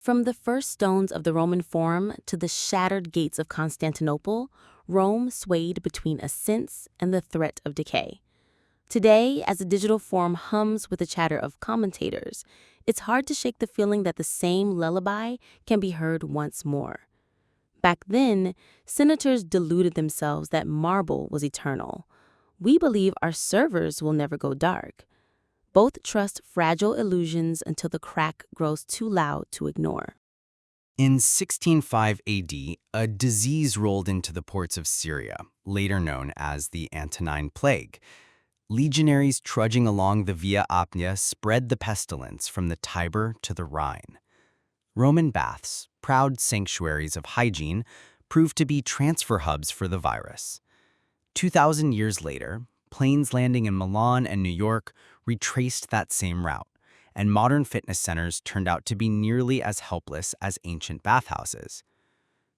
From the first stones of the Roman Forum to the shattered gates of Constantinople, Rome swayed between ascents and the threat of decay. Today, as the digital forum hums with the chatter of commentators, it's hard to shake the feeling that the same lullaby can be heard once more. Back then, senators deluded themselves that marble was eternal. We believe our servers will never go dark. Both trust fragile illusions until the crack grows too loud to ignore. In 1605 AD, a disease rolled into the ports of Syria, later known as the Antonine Plague. Legionaries trudging along the Via Appia spread the pestilence from the Tiber to the Rhine. Roman baths, proud sanctuaries of hygiene, proved to be transfer hubs for the virus. 2,000 years later, planes landing in Milan and New York retraced that same route, and modern fitness centers turned out to be nearly as helpless as ancient bathhouses.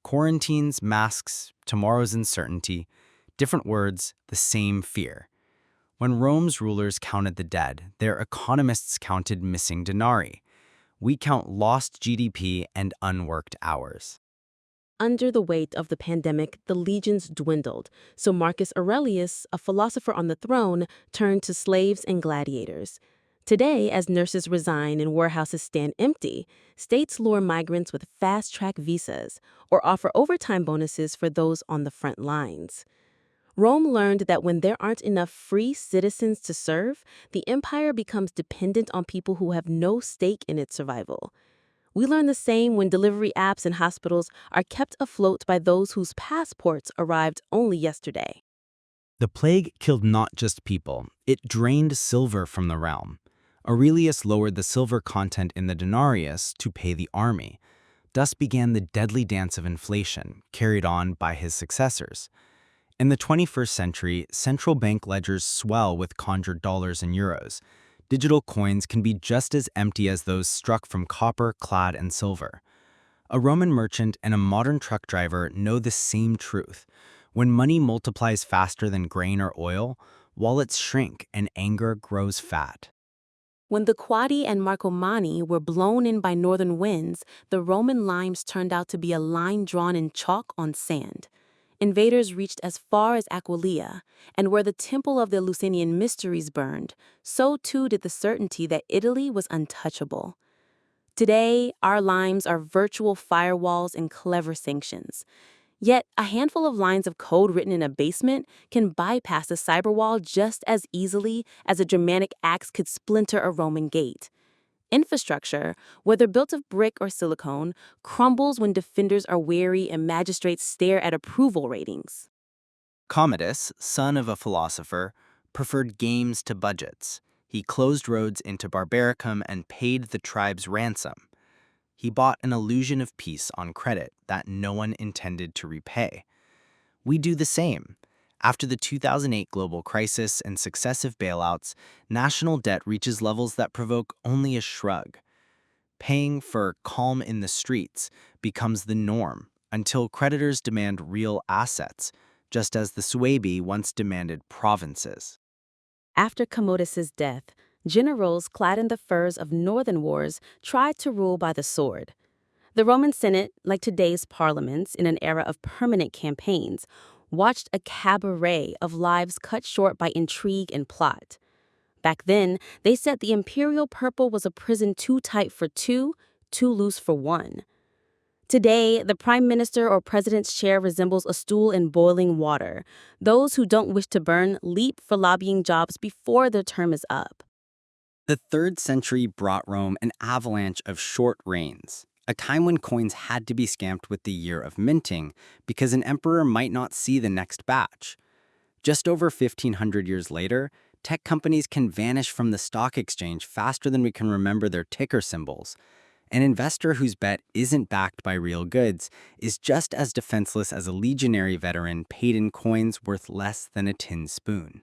Quarantines, masks, tomorrow's uncertainty, different words, the same fear. When Rome's rulers counted the dead, their economists counted missing denarii. We count lost GDP and unworked hours. Under the weight of the pandemic, the legions dwindled, so Marcus Aurelius, a philosopher on the throne, turned to slaves and gladiators. Today, as nurses resign and warehouses stand empty, states lure migrants with fast-track visas or offer overtime bonuses for those on the front lines. Rome learned that when there aren't enough free citizens to serve, the empire becomes dependent on people who have no stake in its survival. We learn the same when delivery apps and hospitals are kept afloat by those whose passports arrived only yesterday. The plague killed not just people, it drained silver from the realm. Aurelius lowered the silver content in the denarius to pay the army. Thus began the deadly dance of inflation, carried on by his successors. In the 21st century, central bank ledgers swell with conjured dollars and euros. Digital coins can be just as empty as those struck from copper, clad, and silver. A Roman merchant and a modern truck driver know the same truth. When money multiplies faster than grain or oil, wallets shrink and anger grows fat. When the Quadi and Marcomanni were blown in by northern winds, the Roman limes turned out to be a line drawn in chalk on sand. Invaders reached as far as Aquileia, and where the temple of the Eleusinian mysteries burned, so too did the certainty that Italy was untouchable. Today, our limes are virtual firewalls and clever sanctions. Yet, a handful of lines of code written in a basement can bypass a cyberwall just as easily as a Germanic axe could splinter a Roman gate. Infrastructure, whether built of brick or silicone, crumbles when defenders are wary and magistrates stare at approval ratings. Commodus, son of a philosopher, preferred games to budgets. He closed roads into Barbaricum and paid the tribe's ransom. He bought an illusion of peace on credit that no one intended to repay. We do the same. After the 2008 global crisis and successive bailouts, national debt reaches levels that provoke only a shrug. Paying for calm in the streets becomes the norm until creditors demand real assets, just as the Suebi once demanded provinces. After Commodus's death, generals clad in the furs of northern wars tried to rule by the sword. The Roman Senate, like today's parliaments in an era of permanent campaigns, watched a cabaret of lives cut short by intrigue and plot. Back then, they said the imperial purple was a prison too tight for two, too loose for one. Today, the prime minister or president's chair resembles a stool in boiling water. Those who don't wish to burn leap for lobbying jobs before their term is up. The 3rd century brought Rome an avalanche of short reigns, a time when coins had to be stamped with the year of minting because an emperor might not see the next batch. Just over 1,500 years later, tech companies can vanish from the stock exchange faster than we can remember their ticker symbols. An investor whose bet isn't backed by real goods is just as defenseless as a legionary veteran paid in coins worth less than a tin spoon.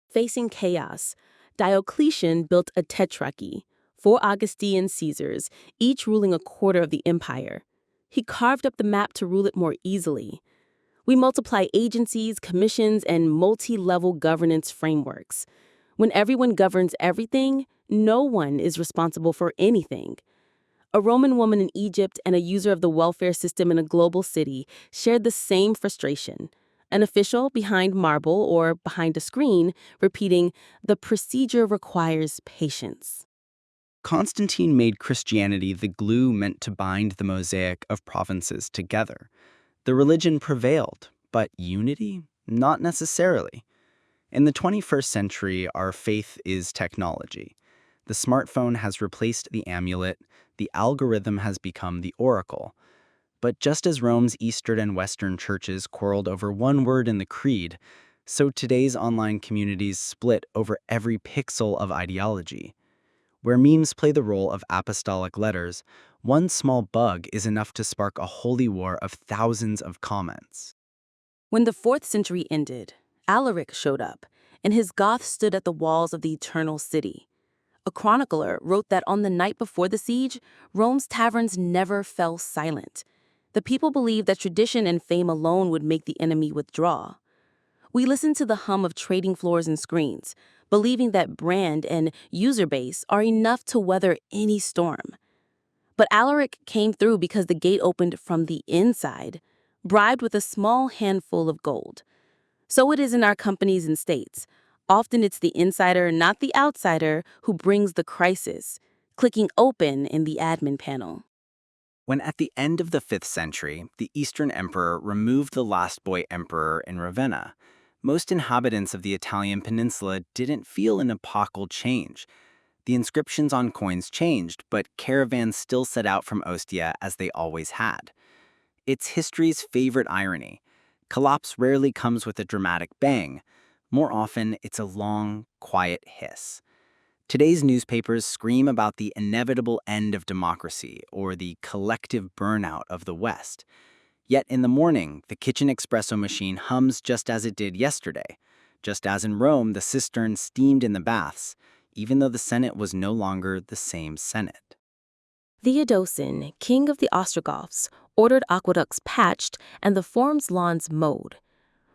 Facing chaos, Diocletian built a tetrarchy, 4 Augustine Caesars, each ruling a quarter of the empire. He carved up the map to rule it more easily. We multiply agencies, commissions, and multi-level governance frameworks. When everyone governs everything, no one is responsible for anything. A Roman woman in Egypt and a user of the welfare system in a global city shared the same frustration. An official behind marble or behind a screen repeating, "The procedure requires patience." Constantine made Christianity the glue meant to bind the mosaic of provinces together. The religion prevailed, but unity? Not necessarily. In the 21st century, our faith is technology. The smartphone has replaced the amulet, the algorithm has become the oracle. But just as Rome's Eastern and Western churches quarreled over one word in the creed, so today's online communities split over every pixel of ideology. Where memes play the role of apostolic letters, one small bug is enough to spark a holy war of thousands of comments. When the 4th century ended, Alaric showed up, and his Goths stood at the walls of the Eternal City. A chronicler wrote that on the night before the siege, Rome's taverns never fell silent. The people believed that tradition and fame alone would make the enemy withdraw. We listened to the hum of trading floors and screens, believing that brand and user base are enough to weather any storm. But Alaric came through because the gate opened from the inside, bribed with a small handful of gold. So it is in our companies and states. Often it's the insider, not the outsider, who brings the crisis, clicking open in the admin panel. When at the end of the 5th century, the Eastern Emperor removed the last boy emperor in Ravenna, most inhabitants of the Italian peninsula didn't feel an epochal change. The inscriptions on coins changed, but caravans still set out from Ostia as they always had. It's history's favorite irony. Collapse rarely comes with a dramatic bang. More often, it's a long, quiet hiss. Today's newspapers scream about the inevitable end of democracy or the collective burnout of the West. Yet in the morning, the kitchen espresso machine hums just as it did yesterday, just as in Rome the cistern steamed in the baths, even though the Senate was no longer the same Senate. Theodosian, king of the Ostrogoths, ordered aqueducts patched and the forum's lawns mowed.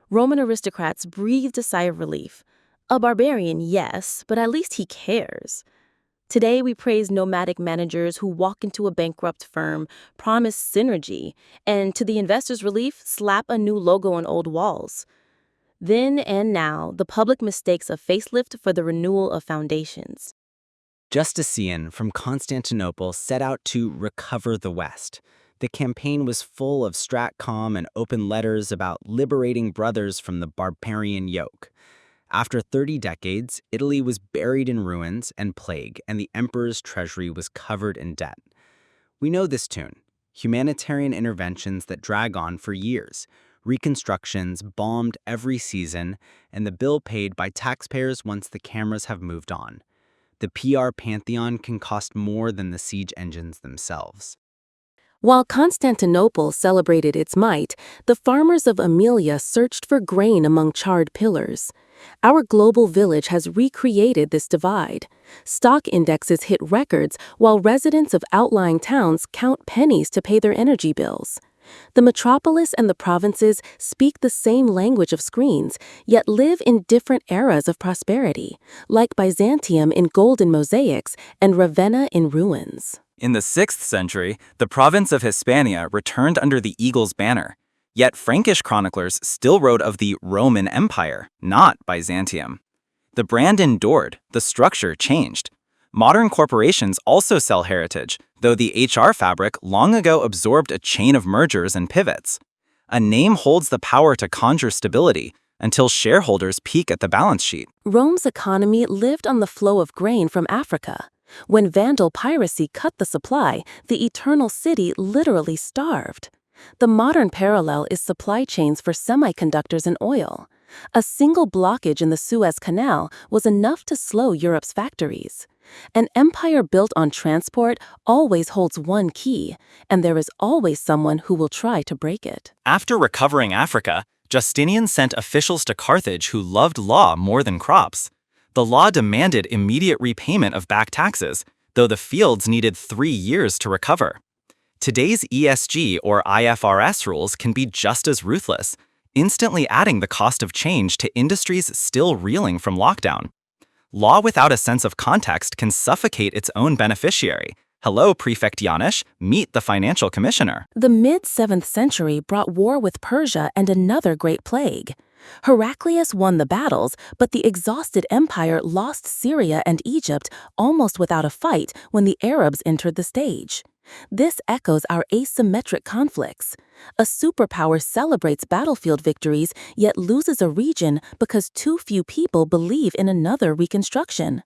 Roman aristocrats breathed a sigh of relief. A barbarian, yes, but at least he cares. Today, we praise nomadic managers who walk into a bankrupt firm, promise synergy, and to the investor's relief, slap a new logo on old walls. Then and now, the public mistakes a facelift for the renewal of foundations. Justinian from Constantinople set out to recover the West. The campaign was full of stratcom and open letters about liberating brothers from the barbarian yoke. After 30 decades, Italy was buried in ruins and plague, and the emperor's treasury was covered in debt. We know this tune: humanitarian interventions that drag on for years, reconstructions bombed every season, and the bill paid by taxpayers once the cameras have moved on. The PR pantheon can cost more than the siege engines themselves. While Constantinople celebrated its might, the farmers of Aemilia searched for grain among charred pillars. Our global village has recreated this divide. Stock indexes hit records while residents of outlying towns count pennies to pay their energy bills. The metropolis and the provinces speak the same language of screens, yet live in different eras of prosperity, like Byzantium in golden mosaics and Ravenna in ruins. In the 6th century, the province of Hispania returned under the eagle's banner. Yet Frankish chroniclers still wrote of the Roman Empire, not Byzantium. The brand endured, the structure changed. Modern corporations also sell heritage, though the HR fabric long ago absorbed a chain of mergers and pivots. A name holds the power to conjure stability until shareholders peek at the balance sheet. Rome's economy lived on the flow of grain from Africa. When Vandal piracy cut the supply, the Eternal City literally starved. The modern parallel is supply chains for semiconductors and oil. A single blockage in the Suez Canal was enough to slow Europe's factories. An empire built on transport always holds one key, and there is always someone who will try to break it. After recovering Africa, Justinian sent officials to Carthage who loved law more than crops. The law demanded immediate repayment of back taxes, though the fields needed 3 years to recover. Today's ESG or IFRS rules can be just as ruthless, instantly adding the cost of change to industries still reeling from lockdown. Law without a sense of context can suffocate its own beneficiary, Hello, Prefect Yanush. Meet the financial commissioner. The mid-7th century brought war with Persia and another great plague. Heraclius won the battles, but the exhausted empire lost Syria and Egypt almost without a fight when the Arabs entered the stage. This echoes our asymmetric conflicts. A superpower celebrates battlefield victories yet loses a region because too few people believe in another reconstruction.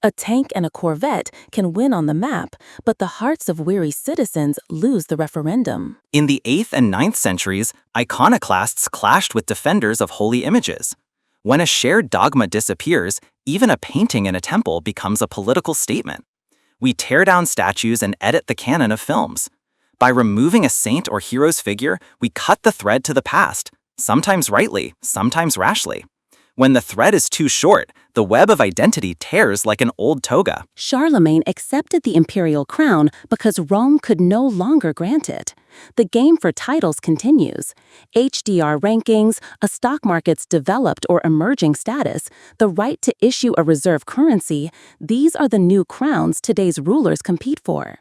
A tank and a corvette can win on the map, but the hearts of weary citizens lose the referendum. In the 8th and 9th centuries, iconoclasts clashed with defenders of holy images. When a shared dogma disappears, even a painting in a temple becomes a political statement. We tear down statues and edit the canon of films. By removing a saint or hero's figure, we cut the thread to the past, sometimes rightly, sometimes rashly. When the thread is too short, the web of identity tears like an old toga. Charlemagne accepted the imperial crown because Rome could no longer grant it. The game for titles continues. HDR rankings, a stock market's developed or emerging status, the right to issue a reserve currency, these are the new crowns today's rulers compete for.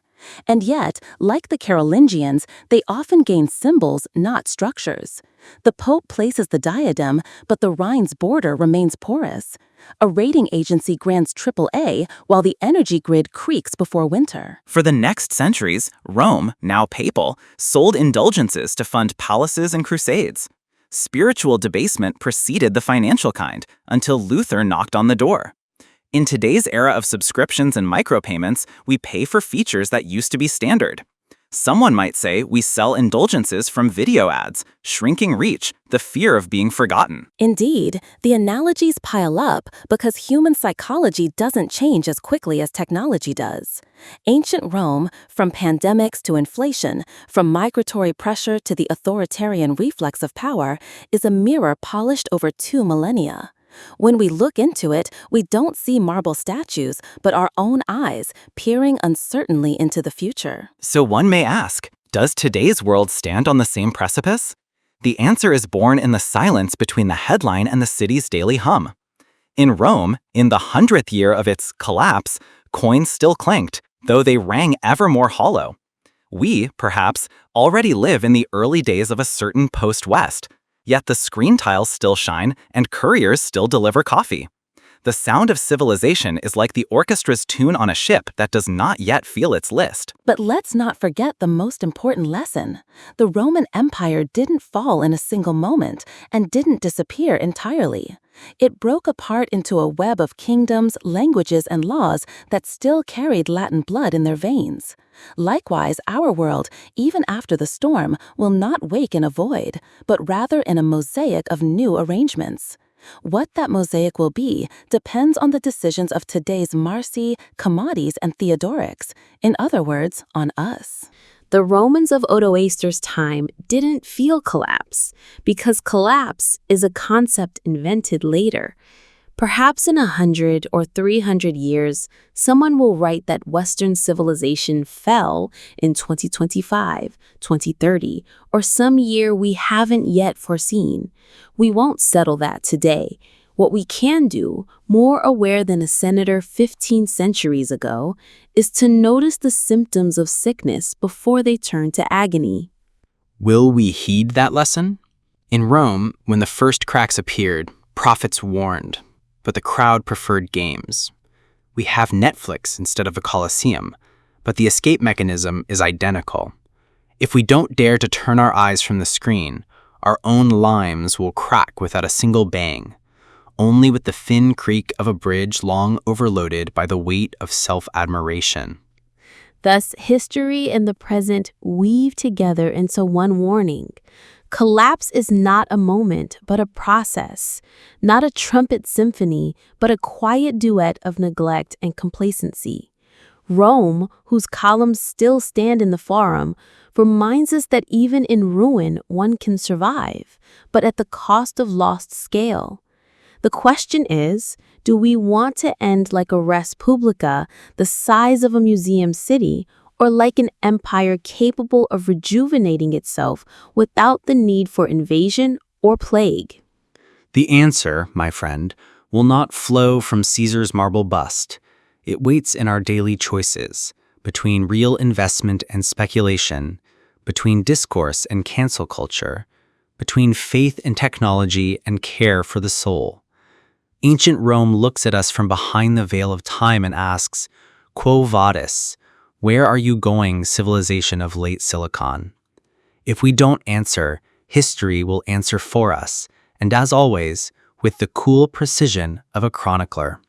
And yet, like the Carolingians, they often gain symbols, not structures. The Pope places the diadem, but the Rhine's border remains porous. A rating agency grants AAA, while the energy grid creaks before winter. For the next centuries, Rome, now papal, sold indulgences to fund palaces and crusades. Spiritual debasement preceded the financial kind, until Luther knocked on the door. In today's era of subscriptions and micropayments, we pay for features that used to be standard. Someone might say we sell indulgences from video ads, shrinking reach, the fear of being forgotten. Indeed, the analogies pile up because human psychology doesn't change as quickly as technology does. Ancient Rome, from pandemics to inflation, from migratory pressure to the authoritarian reflex of power, is a mirror polished over 2 millennia. When we look into it, we don't see marble statues, but our own eyes peering uncertainly into the future. So one may ask, does today's world stand on the same precipice? The answer is born in the silence between the headline and the city's daily hum. In Rome, in the 100th year of its collapse, coins still clanked, though they rang ever more hollow. We, perhaps, already live in the early days of a certain post-West, yet the screen tiles still shine and couriers still deliver coffee. The sound of civilization is like the orchestra's tune on a ship that does not yet feel its list. But let's not forget the most important lesson. The Roman Empire didn't fall in a single moment and didn't disappear entirely. It broke apart into a web of kingdoms, languages, and laws that still carried Latin blood in their veins. Likewise, our world, even after the storm, will not wake in a void, but rather in a mosaic of new arrangements. What that mosaic will be depends on the decisions of today's Marci, Commodis, and Theodorics. In other words, on us. The Romans of Odoacer's time didn't feel collapse, because collapse is a concept invented later. Perhaps in 100 or 300 years, someone will write that Western civilization fell in 2025, 2030, or some year we haven't yet foreseen. We won't settle that today. What we can do, more aware than a senator 15 centuries ago, is to notice the symptoms of sickness before they turn to agony. Will we heed that lesson? In Rome, when the first cracks appeared, prophets warned, but the crowd preferred games. We have Netflix instead of a Colosseum, but the escape mechanism is identical. If we don't dare to turn our eyes from the screen, our own limes will crack without a single bang, only with the thin creak of a bridge long overloaded by the weight of self-admiration. Thus, history and the present weave together into one warning. Collapse is not a moment, but a process. Not a trumpet symphony, but a quiet duet of neglect and complacency. Rome, whose columns still stand in the Forum, reminds us that even in ruin one can survive, but at the cost of lost scale. The question is, do we want to end like a res publica, the size of a museum city, or like an empire capable of rejuvenating itself without the need for invasion or plague? The answer, my friend, will not flow from Caesar's marble bust. It waits in our daily choices, between real investment and speculation, between discourse and cancel culture, between faith and technology and care for the soul. Ancient Rome looks at us from behind the veil of time and asks, Quo vadis? Where are you going, civilization of late Silicon? If we don't answer, history will answer for us, and as always, with the cool precision of a chronicler.